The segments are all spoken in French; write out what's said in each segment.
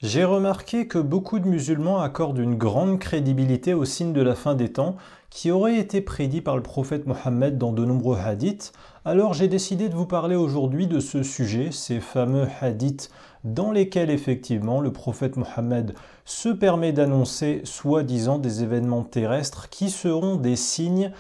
J'ai remarqué que beaucoup de musulmans accordent une grande crédibilité aux signes de la fin des temps qui auraient été prédits par le prophète Mohammed dans de nombreux hadiths. Alors j'ai décidé de vous parler aujourd'hui de ce sujet, ces fameux hadiths dans lesquels effectivement le prophète Mohammed se permet d'annoncer soi-disant des événements terrestres qui seront des signes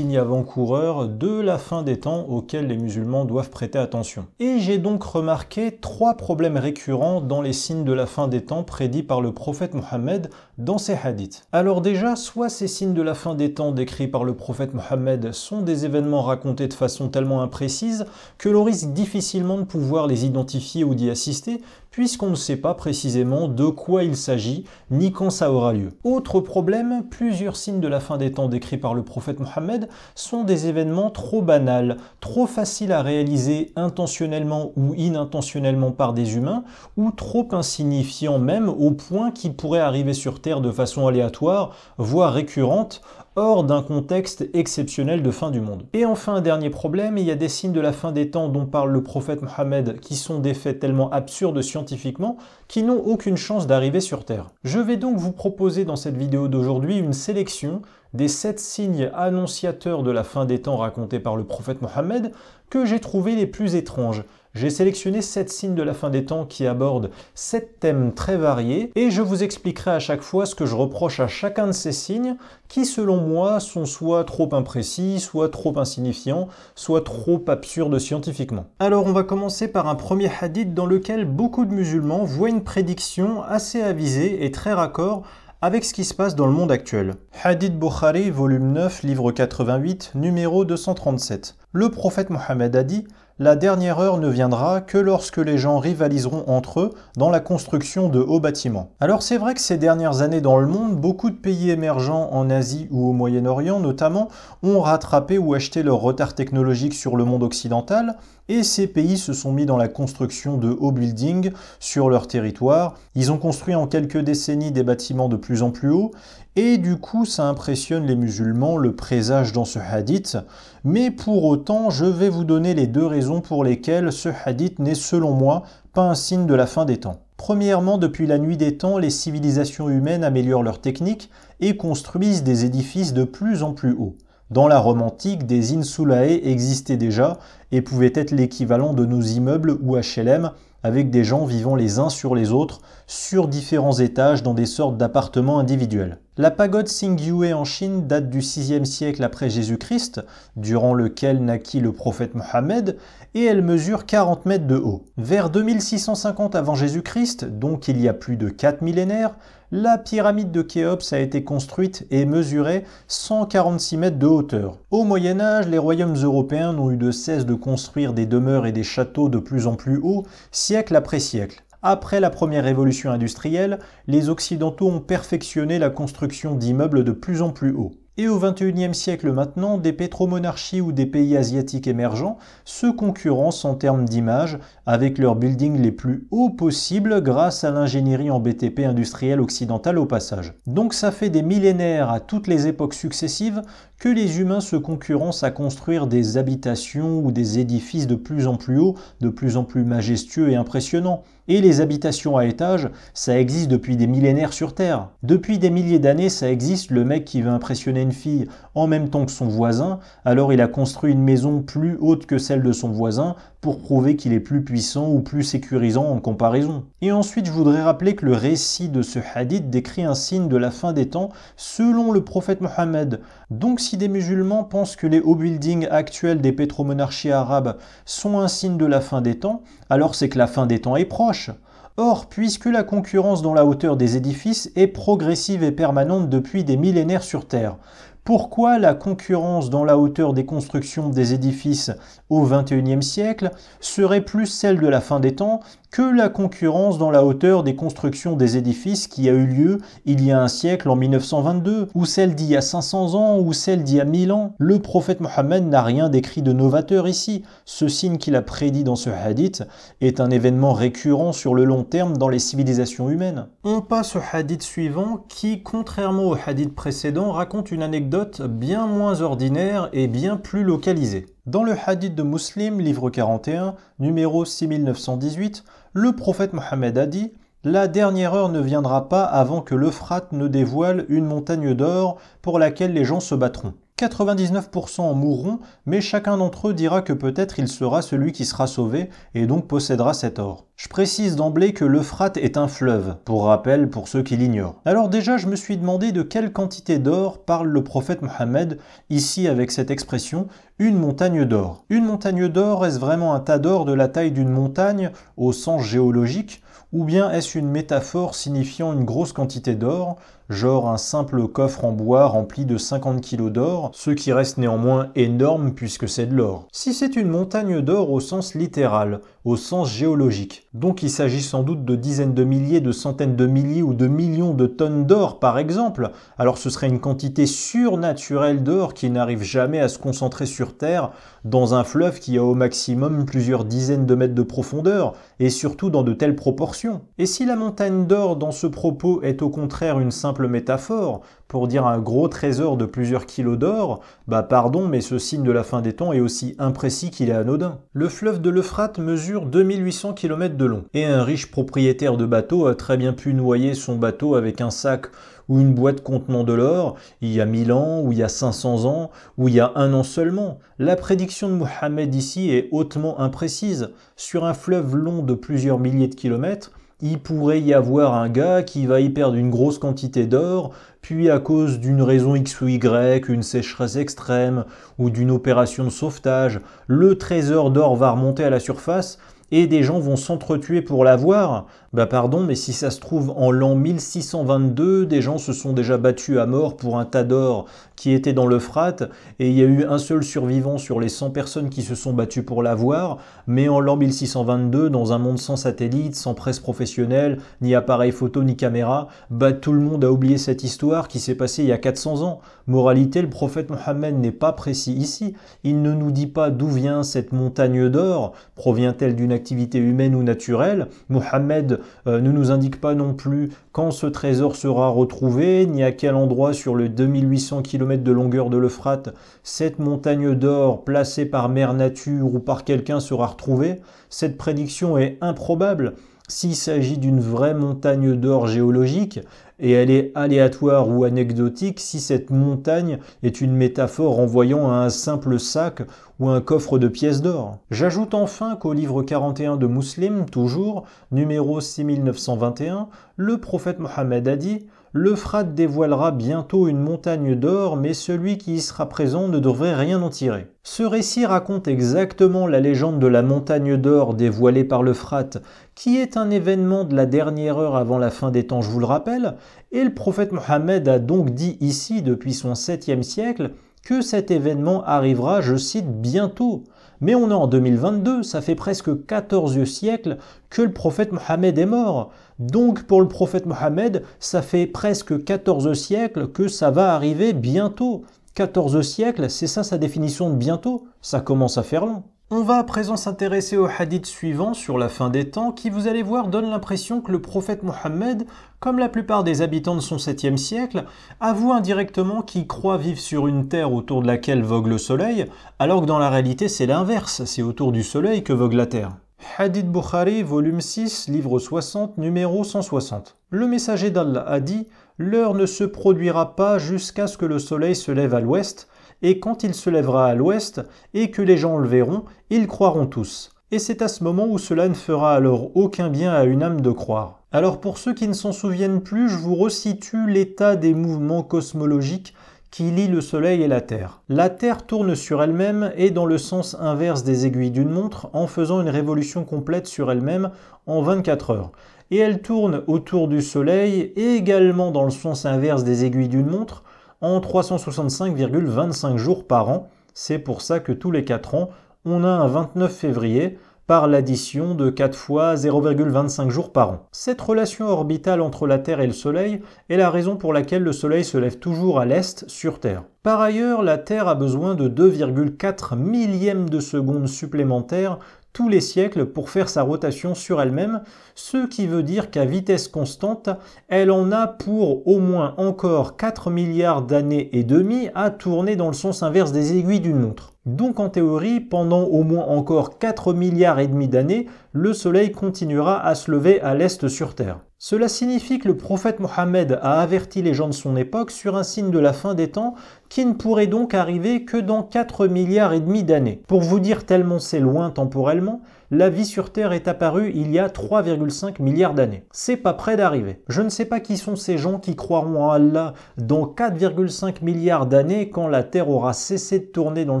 avant-coureurs de la fin des temps auxquels les musulmans doivent prêter attention. Et j'ai donc remarqué trois problèmes récurrents dans les signes de la fin des temps prédits par le prophète Mohammed dans ces hadiths. Alors déjà, soit ces signes de la fin des temps décrits par le prophète Mohammed sont des événements racontés de façon tellement imprécise que l'on risque difficilement de pouvoir les identifier ou d'y assister, puisqu'on ne sait pas précisément de quoi il s'agit, ni quand ça aura lieu. Autre problème, plusieurs signes de la fin des temps décrits par le prophète Mohammed sont des événements trop banals, trop faciles à réaliser intentionnellement ou inintentionnellement par des humains, ou trop insignifiants même au point qu'ils pourraient arriver sur Terre de façon aléatoire, voire récurrente, hors d'un contexte exceptionnel de fin du monde. Et enfin, un dernier problème, il y a des signes de la fin des temps dont parle le prophète Mohammed qui sont des faits tellement absurdes scientifiquement qui n'ont aucune chance d'arriver sur Terre. Je vais donc vous proposer dans cette vidéo d'aujourd'hui une sélection des 7 signes annonciateurs de la fin des temps racontés par le prophète Mohammed que j'ai trouvé les plus étranges. J'ai sélectionné 7 signes de la fin des temps qui abordent 7 thèmes très variés et je vous expliquerai à chaque fois ce que je reproche à chacun de ces signes qui, selon moi, sont soit trop imprécis, soit trop insignifiants, soit trop absurdes scientifiquement. Alors on va commencer par un premier hadith dans lequel beaucoup de musulmans voient une prédiction assez avisée et très raccord avec ce qui se passe dans le monde actuel. Hadith Bukhari, volume 9, livre 88, numéro 237. Le prophète Mohammed a dit: la dernière heure ne viendra que lorsque les gens rivaliseront entre eux dans la construction de hauts bâtiments. Alors c'est vrai que ces dernières années dans le monde, beaucoup de pays émergents en Asie ou au Moyen-Orient notamment ont rattrapé ou acheté leur retard technologique sur le monde occidental, et ces pays se sont mis dans la construction de hauts buildings sur leur territoire. Ils ont construit en quelques décennies des bâtiments de plus en plus hauts, et du coup ça impressionne les musulmans, le présage dans ce hadith. Mais pour autant, je vais vous donner les deux raisons pour lesquelles ce hadith n'est selon moi pas un signe de la fin des temps. Premièrement, depuis la nuit des temps, les civilisations humaines améliorent leur technique et construisent des édifices de plus en plus hauts. Dans la Rome antique, des insulae existaient déjà et pouvaient être l'équivalent de nos immeubles ou HLM, avec des gens vivant les uns sur les autres sur différents étages dans des sortes d'appartements individuels. La pagode Xingyue en Chine date du 6e siècle après Jésus-Christ, durant lequel naquit le prophète Mohammed, et elle mesure 40 mètres de haut. Vers 2650 avant Jésus-Christ, donc il y a plus de 4 millénaires, la pyramide de Khéops a été construite et mesurait 146 mètres de hauteur. Au Moyen-Âge, les royaumes européens n'ont eu de cesse de construire des demeures et des châteaux de plus en plus hauts, siècle après siècle. Après la première révolution industrielle, les Occidentaux ont perfectionné la construction d'immeubles de plus en plus hauts. Et au XXIe siècle maintenant, des pétromonarchies ou des pays asiatiques émergents se concurrencent en termes d'image avec leurs buildings les plus hauts possibles grâce à l'ingénierie en BTP industrielle occidentale au passage. Donc ça fait des millénaires à toutes les époques successives que les humains se concurrencent à construire des habitations ou des édifices de plus en plus hauts, de plus en plus majestueux et impressionnants. Et les habitations à étages, ça existe depuis des millénaires sur Terre. Depuis des milliers d'années, ça existe, le mec qui veut impressionner une fille en même temps que son voisin, alors il a construit une maison plus haute que celle de son voisin pour prouver qu'il est plus puissant ou plus sécurisant en comparaison. Et ensuite, je voudrais rappeler que le récit de ce hadith décrit un signe de la fin des temps selon le prophète Mohammed. Donc si des musulmans pensent que les hauts buildings actuels des pétromonarchies arabes sont un signe de la fin des temps, alors c'est que la fin des temps est proche. Or, puisque la concurrence dans la hauteur des édifices est progressive et permanente depuis des millénaires sur Terre, pourquoi la concurrence dans la hauteur des constructions des édifices au XXIe siècle serait plus celle de la fin des temps que la concurrence dans la hauteur des constructions des édifices qui a eu lieu il y a un siècle en 1922, ou celle d'il y a 500 ans, ou celle d'il y a 1000 ans. Le prophète Mohammed n'a rien décrit de novateur ici. Ce signe qu'il a prédit dans ce hadith est un événement récurrent sur le long terme dans les civilisations humaines. On passe au hadith suivant qui, contrairement au hadith précédent, raconte une anecdote bien moins ordinaire et bien plus localisée. Dans le hadith de Muslim, livre 41, numéro 6918, le prophète Mohammed a dit: La dernière heure ne viendra pas avant que l'Euphrate ne dévoile une montagne d'or pour laquelle les gens se battront. 99% en mourront, mais chacun d'entre eux dira que peut-être il sera celui qui sera sauvé et donc possédera cet or. Je précise d'emblée que l'Euphrate est un fleuve, pour rappel pour ceux qui l'ignorent. Alors déjà, je me suis demandé de quelle quantité d'or parle le prophète Mohammed, ici avec cette expression, une montagne d'or. Une montagne d'or, est-ce vraiment un tas d'or de la taille d'une montagne, au sens géologique, ou bien est-ce une métaphore signifiant une grosse quantité d'or, genre un simple coffre en bois rempli de 50 kg d'or, ce qui reste néanmoins énorme puisque c'est de l'or. Si c'est une montagne d'or au sens littéral, au sens géologique, donc il s'agit sans doute de dizaines de milliers, de centaines de milliers ou de millions de tonnes d'or par exemple, alors ce serait une quantité surnaturelle d'or qui n'arrive jamais à se concentrer sur Terre dans un fleuve qui a au maximum plusieurs dizaines de mètres de profondeur, et surtout dans de telles proportions. Et si la montagne d'or dans ce propos est au contraire une simple métaphore, pour dire un gros trésor de plusieurs kilos d'or, bah pardon, mais ce signe de la fin des temps est aussi imprécis qu'il est anodin. Le fleuve de l'Euphrate mesure 2800 km de long, et un riche propriétaire de bateau a très bien pu noyer son bateau avec un sac ou une boîte contenant de l'or, il y a 1000 ans, ou il y a 500 ans, ou il y a 1 an seulement. La prédiction de Mohammed ici est hautement imprécise. Sur un fleuve long de plusieurs milliers de kilomètres, il pourrait y avoir un gars qui va y perdre une grosse quantité d'or, puis à cause d'une raison X ou Y, une sécheresse extrême ou d'une opération de sauvetage, le trésor d'or va remonter à la surface et des gens vont s'entretuer pour l'avoir. Bah pardon, mais si ça se trouve en l'an 1622, des gens se sont déjà battus à mort pour un tas d'or qui était dans l'Euphrate et il y a eu un seul survivant sur les 100 personnes qui se sont battues pour l'avoir, mais en l'an 1622, dans un monde sans satellite, sans presse professionnelle, ni appareil photo, ni caméra, bah tout le monde a oublié cette histoire qui s'est passée il y a 400 ans. Moralité, le prophète Mohammed n'est pas précis ici. Il ne nous dit pas d'où vient cette montagne d'or, provient-elle d'une activité humaine ou naturelle. Mohammed ne nous indique pas non plus quand ce trésor sera retrouvé, ni à quel endroit sur le 2800 km de longueur de l'Euphrate cette montagne d'or placée par mère nature ou par quelqu'un sera retrouvée. Cette prédiction est improbable. S'il s'agit d'une vraie montagne d'or géologique, et elle est aléatoire ou anecdotique si cette montagne est une métaphore renvoyant à un simple sac ou un coffre de pièces d'or. J'ajoute enfin qu'au livre 41 de Muslim, toujours, numéro 6921, le prophète Mohammed a dit « L'Euphrate dévoilera bientôt une montagne d'or, mais celui qui y sera présent ne devrait rien en tirer. » Ce récit raconte exactement la légende de la montagne d'or dévoilée par l'Euphrate, qui est un événement de la dernière heure avant la fin des temps, je vous le rappelle, et le prophète Mohammed a donc dit ici, depuis son 7e siècle, que cet événement arrivera, je cite, bientôt. Mais on est en 2022, ça fait presque 14 siècles que le prophète Mohammed est mort. Donc pour le prophète Mohammed, ça fait presque 14 siècles que ça va arriver bientôt. 14 siècles, c'est ça sa définition de bientôt? Ça commence à faire long. On va à présent s'intéresser au hadith suivant sur la fin des temps qui, vous allez voir, donne l'impression que le prophète Mohammed, comme la plupart des habitants de son 7e siècle, avoue indirectement qu'il croit vivre sur une terre autour de laquelle vogue le soleil, alors que dans la réalité c'est l'inverse, c'est autour du soleil que vogue la terre. Hadith Bukhari, volume 6, livre 60, numéro 160. Le messager d'Allah a dit « L'heure ne se produira pas jusqu'à ce que le soleil se lève à l'ouest, et quand il se lèvera à l'ouest, et que les gens le verront, ils croiront tous. Et c'est à ce moment où cela ne fera alors aucun bien à une âme de croire. » Alors pour ceux qui ne s'en souviennent plus, je vous resitue l'état des mouvements cosmologiques qui lient le Soleil et la Terre. La Terre tourne sur elle-même et dans le sens inverse des aiguilles d'une montre en faisant une révolution complète sur elle-même en 24 heures. Et elle tourne autour du Soleil et également dans le sens inverse des aiguilles d'une montre en 365,25 jours par an. C'est pour ça que tous les 4 ans, on a un 29 février par l'addition de 4 fois 0,25 jours par an. Cette relation orbitale entre la Terre et le Soleil est la raison pour laquelle le Soleil se lève toujours à l'est sur Terre. Par ailleurs, la Terre a besoin de 2,4 millièmes de seconde supplémentaires tous les siècles pour faire sa rotation sur elle-même, ce qui veut dire qu'à vitesse constante, elle en a pour au moins encore 4 milliards d'années et demie à tourner dans le sens inverse des aiguilles d'une montre. Donc en théorie, pendant au moins encore 4 milliards et demi d'années, le soleil continuera à se lever à l'est sur Terre. Cela signifie que le prophète Mohammed a averti les gens de son époque sur un signe de la fin des temps qui ne pourrait donc arriver que dans 4 milliards et demi d'années. Pour vous dire tellement c'est loin temporellement, la vie sur Terre est apparue il y a 3,5 milliards d'années. C'est pas près d'arriver. Je ne sais pas qui sont ces gens qui croiront en Allah dans 4,5 milliards d'années quand la Terre aura cessé de tourner dans le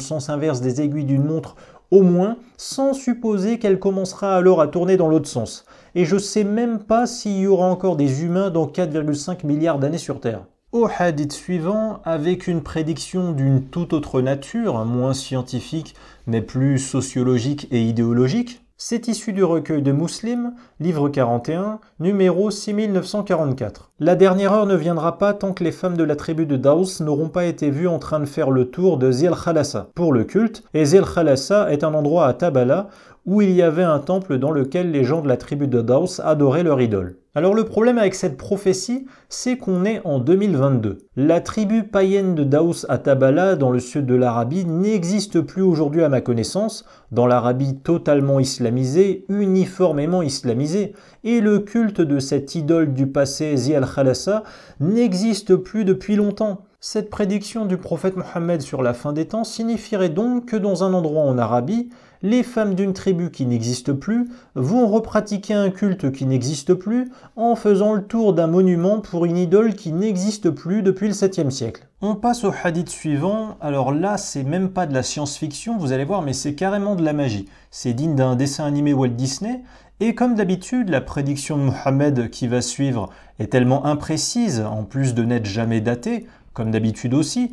sens inverse des aiguilles d'une montre au moins, sans supposer qu'elle commencera alors à tourner dans l'autre sens. Et je ne sais même pas s'il y aura encore des humains dans 4,5 milliards d'années sur Terre. Au hadith suivant, avec une prédiction d'une toute autre nature, moins scientifique, mais plus sociologique et idéologique, c'est issu du recueil de Muslim, livre 41, numéro 6944. La dernière heure ne viendra pas tant que les femmes de la tribu de Daous n'auront pas été vues en train de faire le tour de Zil Khalasa pour le culte, et Zil Khalasa est un endroit à Tabala où il y avait un temple dans lequel les gens de la tribu de Daous adoraient leur idole. Alors le problème avec cette prophétie, c'est qu'on est en 2022. La tribu païenne de Daous à Tabala, dans le sud de l'Arabie, n'existe plus aujourd'hui à ma connaissance, dans l'Arabie totalement islamisée, uniformément islamisée, et le culte de cette idole du passé, Zi al-Khalasa, n'existe plus depuis longtemps. Cette prédiction du prophète Mohammed sur la fin des temps signifierait donc que dans un endroit en Arabie, les femmes d'une tribu qui n'existe plus vont repratiquer un culte qui n'existe plus en faisant le tour d'un monument pour une idole qui n'existe plus depuis le 7e siècle. On passe au hadith suivant. Alors là, c'est même pas de la science-fiction, vous allez voir, mais c'est carrément de la magie. C'est digne d'un dessin animé Walt Disney. Et comme d'habitude, la prédiction de Mohammed qui va suivre est tellement imprécise, en plus de n'être jamais datée, comme d'habitude aussi,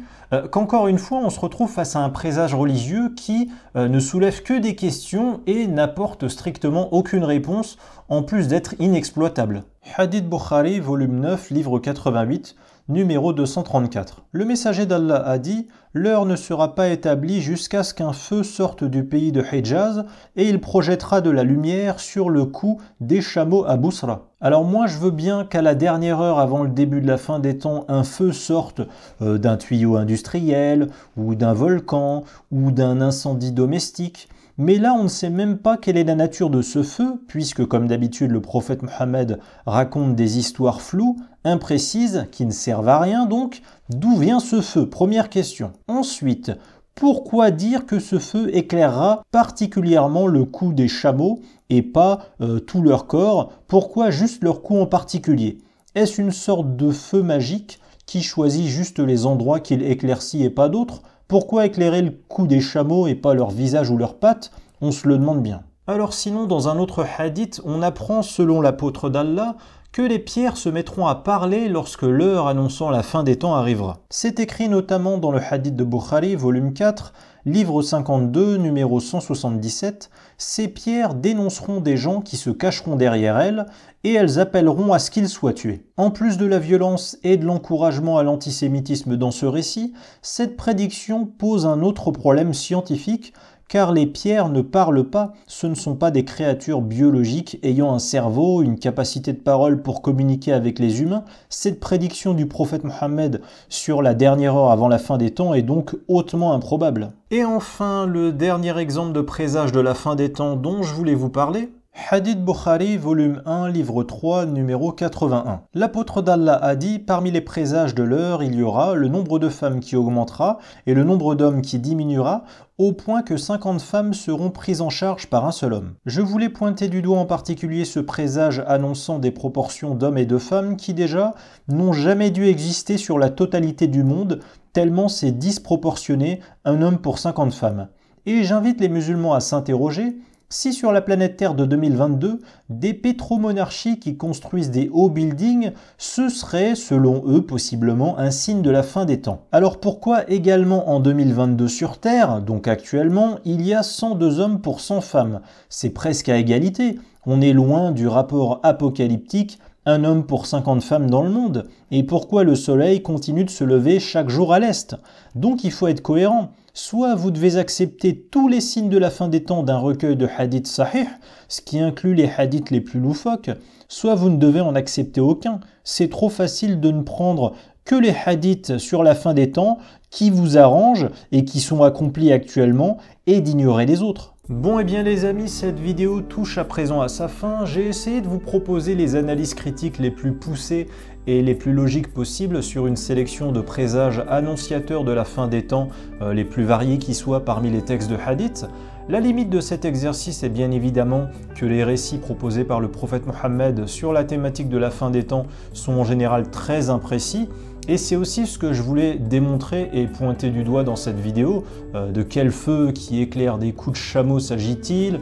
qu'encore une fois, on se retrouve face à un présage religieux qui ne soulève que des questions et n'apporte strictement aucune réponse, en plus d'être inexploitable. Hadith Bukhari, volume 9, livre 88, numéro 234. Le messager d'Allah a dit « L'heure ne sera pas établie jusqu'à ce qu'un feu sorte du pays de Hijaz et il projettera de la lumière sur le cou des chameaux à Bousra. » Alors moi je veux bien qu'à la dernière heure avant le début de la fin des temps, un feu sorte d'un tuyau industriel ou d'un volcan ou d'un incendie domestique. Mais là, on ne sait même pas quelle est la nature de ce feu, puisque comme d'habitude, le prophète Mohammed raconte des histoires floues, imprécises, qui ne servent à rien donc. D'où vient ce feu? Première question. Ensuite, pourquoi dire que ce feu éclairera particulièrement le cou des chameaux et pas tout leur corps? Pourquoi juste leur cou en particulier? Est-ce une sorte de feu magique qui choisit juste les endroits qu'il éclaircit et pas d'autres? Pourquoi éclairer le cou des chameaux et pas leur visage ou leurs pattes? On se le demande bien. Alors sinon, dans un autre hadith, on apprend, selon l'apôtre d'Allah, que les pierres se mettront à parler lorsque l'heure annonçant la fin des temps arrivera. C'est écrit notamment dans le hadith de Bukhari, volume 4, livre 52, numéro 177, ces pierres dénonceront des gens qui se cacheront derrière elles et elles appelleront à ce qu'ils soient tués. En plus de la violence et de l'encouragement à l'antisémitisme dans ce récit, cette prédiction pose un autre problème scientifique, car les pierres ne parlent pas, ce ne sont pas des créatures biologiques ayant un cerveau, une capacité de parole pour communiquer avec les humains. Cette prédiction du prophète Mohammed sur la dernière heure avant la fin des temps est donc hautement improbable. Et enfin, le dernier exemple de présage de la fin des temps dont je voulais vous parler, Hadith Bukhari, volume 1, livre 3, numéro 81. L'apôtre d'Allah a dit « Parmi les présages de l'heure, il y aura le nombre de femmes qui augmentera et le nombre d'hommes qui diminuera, au point que 50 femmes seront prises en charge par un seul homme. » Je voulais pointer du doigt en particulier ce présage annonçant des proportions d'hommes et de femmes qui déjà n'ont jamais dû exister sur la totalité du monde, tellement c'est disproportionné, un homme pour 50 femmes. Et j'invite les musulmans à s'interroger. Si sur la planète Terre de 2022, des pétromonarchies qui construisent des hauts buildings, ce serait, selon eux, possiblement un signe de la fin des temps. Alors pourquoi également en 2022 sur Terre, donc actuellement, il y a 102 hommes pour 100 femmes? C'est presque à égalité. On est loin du rapport apocalyptique, un homme pour 50 femmes dans le monde. Et pourquoi le soleil continue de se lever chaque jour à l'est? Donc il faut être cohérent. Soit vous devez accepter tous les signes de la fin des temps d'un recueil de hadiths sahih, ce qui inclut les hadiths les plus loufoques, soit vous ne devez en accepter aucun. C'est trop facile de ne prendre que les hadiths sur la fin des temps qui vous arrangent et qui sont accomplis actuellement et d'ignorer les autres. Bon et bien les amis, cette vidéo touche à présent à sa fin. J'ai essayé de vous proposer les analyses critiques les plus poussées et les plus logiques possibles sur une sélection de présages annonciateurs de la fin des temps les plus variés qui soient parmi les textes de hadith. La limite de cet exercice est bien évidemment que les récits proposés par le prophète Mohammed sur la thématique de la fin des temps sont en général très imprécis. Et c'est aussi ce que je voulais démontrer et pointer du doigt dans cette vidéo. De quel feu qui éclaire des coups de chameau s'agit-il?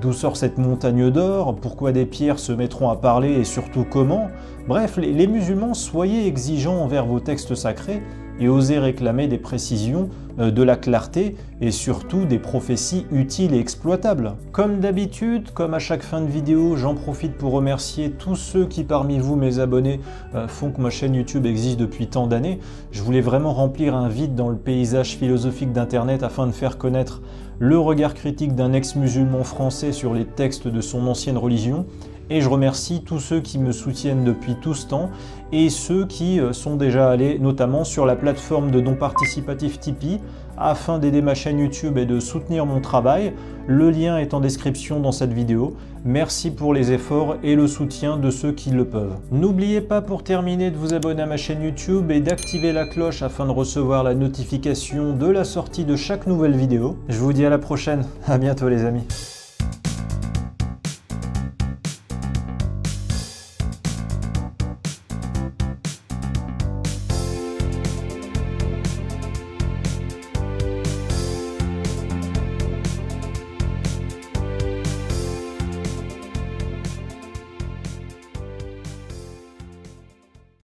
D'où sort cette montagne d'or? Pourquoi des pierres se mettront à parler et surtout comment? Bref, les musulmans, soyez exigeants envers vos textes sacrés et osez réclamer des précisions, de la clarté et surtout des prophéties utiles et exploitables. Comme d'habitude, comme à chaque fin de vidéo, j'en profite pour remercier tous ceux qui parmi vous, mes abonnés, font que ma chaîne YouTube existe depuis tant d'années. Je voulais vraiment remplir un vide dans le paysage philosophique d'Internet afin de faire connaître le regard critique d'un ex-musulman français sur les textes de son ancienne religion. Et je remercie tous ceux qui me soutiennent depuis tout ce temps et ceux qui sont déjà allés notamment sur la plateforme de dons participatifs Tipeee afin d'aider ma chaîne YouTube et de soutenir mon travail. Le lien est en description dans cette vidéo. Merci pour les efforts et le soutien de ceux qui le peuvent. N'oubliez pas pour terminer de vous abonner à ma chaîne YouTube et d'activer la cloche afin de recevoir la notification de la sortie de chaque nouvelle vidéo. Je vous dis à la prochaine, à bientôt les amis.